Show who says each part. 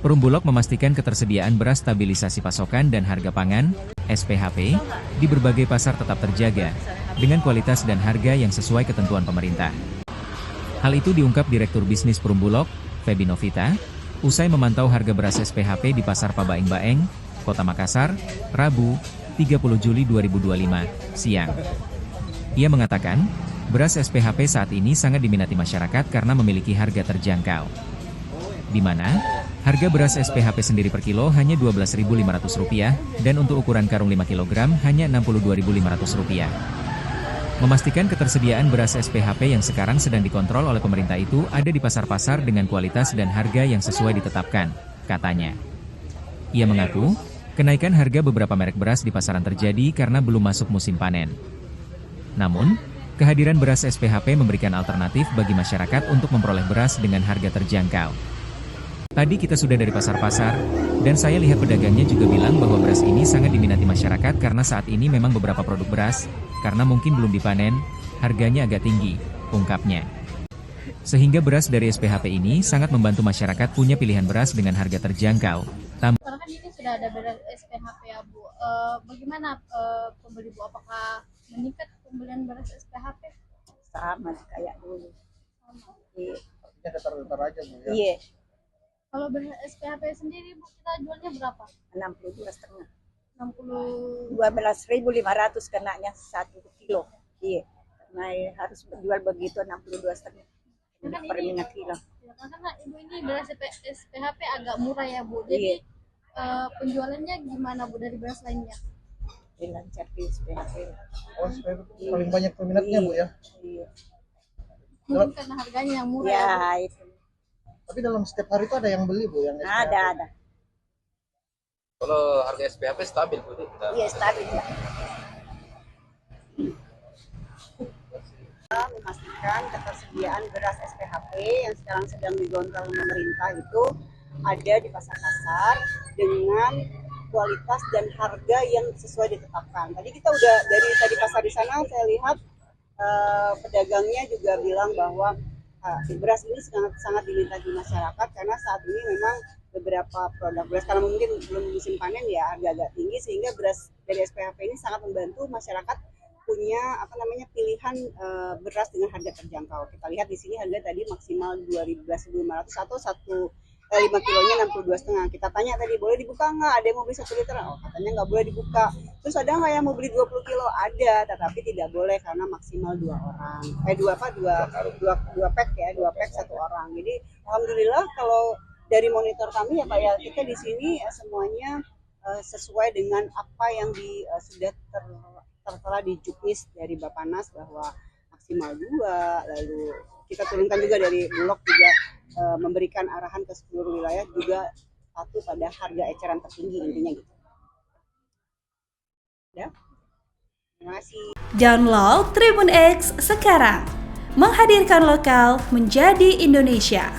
Speaker 1: Perumbulok memastikan ketersediaan beras stabilisasi pasokan dan harga pangan, SPHP, di berbagai pasar tetap terjaga, dengan kualitas dan harga yang sesuai ketentuan pemerintah. Hal itu diungkap Direktur Bisnis Perumbulok, Febi Novita, usai memantau harga beras SPHP di Pasar Pabaeng-Baeng, Kota Makassar, Rabu, 30 Juli 2025, siang. Ia mengatakan, beras SPHP saat ini sangat diminati masyarakat karena memiliki harga terjangkau. Di mana, harga beras SPHP sendiri per kilo hanya Rp12.500 dan untuk ukuran karung 5 kg hanya Rp62.500. Memastikan ketersediaan beras SPHP yang sekarang sedang dikontrol oleh pemerintah itu ada di pasar-pasar dengan kualitas dan harga yang sesuai ditetapkan, katanya. Ia mengaku, kenaikan harga beberapa merek beras di pasaran terjadi karena belum masuk musim panen. Namun, kehadiran beras SPHP memberikan alternatif bagi masyarakat untuk memperoleh beras dengan harga terjangkau. Tadi kita sudah dari pasar-pasar, dan saya lihat pedagangnya juga bilang bahwa beras ini sangat diminati masyarakat karena saat ini memang beberapa produk beras, karena mungkin belum dipanen, harganya agak tinggi, ungkapnya. Sehingga beras dari SPHP ini sangat membantu masyarakat punya pilihan beras dengan harga terjangkau.
Speaker 2: Sekarang kan ini sudah ada beras SPHP ya Bu, bagaimana pembeli Bu, apakah meningkat pembelian beras SPHP?
Speaker 3: Sama kayak dulu. Iya.
Speaker 4: Artinya datar-datar aja Bu ya.
Speaker 3: Iya,
Speaker 2: Kalau beras SPHP sendiri Bu, kita jualnya berapa?
Speaker 3: 62,5.
Speaker 2: 60.
Speaker 3: 12.500 kenanya 1 kilo. Iya. Karena harus menjual begitu 62,5 per minyak kilo.
Speaker 2: Ya, karena Ibu ini beras SPHP agak murah ya Bu, jadi penjualannya gimana Bu dari beras lainnya?
Speaker 3: Lancar di SPHP.
Speaker 4: Oh, paling banyak peminatnya Bu ya.
Speaker 3: Iya.
Speaker 2: Mungkin karena harganya yang murah ya Bu.
Speaker 3: Ya, itu.
Speaker 4: Tapi dalam setiap hari itu ada yang beli Bu yang SPHP.
Speaker 3: Ada.
Speaker 5: Kalau harga SPHP stabil Bu?
Speaker 3: Iya, stabil ya. Memastikan ketersediaan beras SPHP yang sekarang sedang digontrol pemerintah itu ada di pasar-pasar dengan kualitas dan harga yang sesuai ditetapkan. Tadi kita udah dari tadi pasar di sana saya lihat pedagangnya juga bilang bahwa beras ini sangat diminta di masyarakat karena saat ini memang beberapa produk beras karena mungkin belum musim panen ya harga agak tinggi sehingga beras dari SPHP ini sangat membantu masyarakat punya pilihan beras dengan harga terjangkau. Kita lihat di sini harga tadi maksimal 12.500 atau 5 kilonya 62,5. Kita tanya tadi boleh dibuka nggak? Ada yang mau beli 1 liter? Oh, katanya nggak boleh dibuka. Terus ada nggak yang mau beli 20 kilo? Ada, tetapi tidak boleh karena maksimal 2 orang. Dua pack ya, 2 pack 1 orang. Jadi alhamdulillah kalau dari monitor kami ya Pak ya, kita di sini semuanya sesuai dengan apa yang sudah tertera di juknis dari Bappenas bahwa maksimal 2, lalu kita turunkan juga dari Bulog juga memberikan arahan ke seluruh wilayah juga patuh pada harga eceran tertinggi intinya gitu. Ya. Terima kasih.
Speaker 6: Download Tribun X sekarang. Menghadirkan lokal menjadi Indonesia.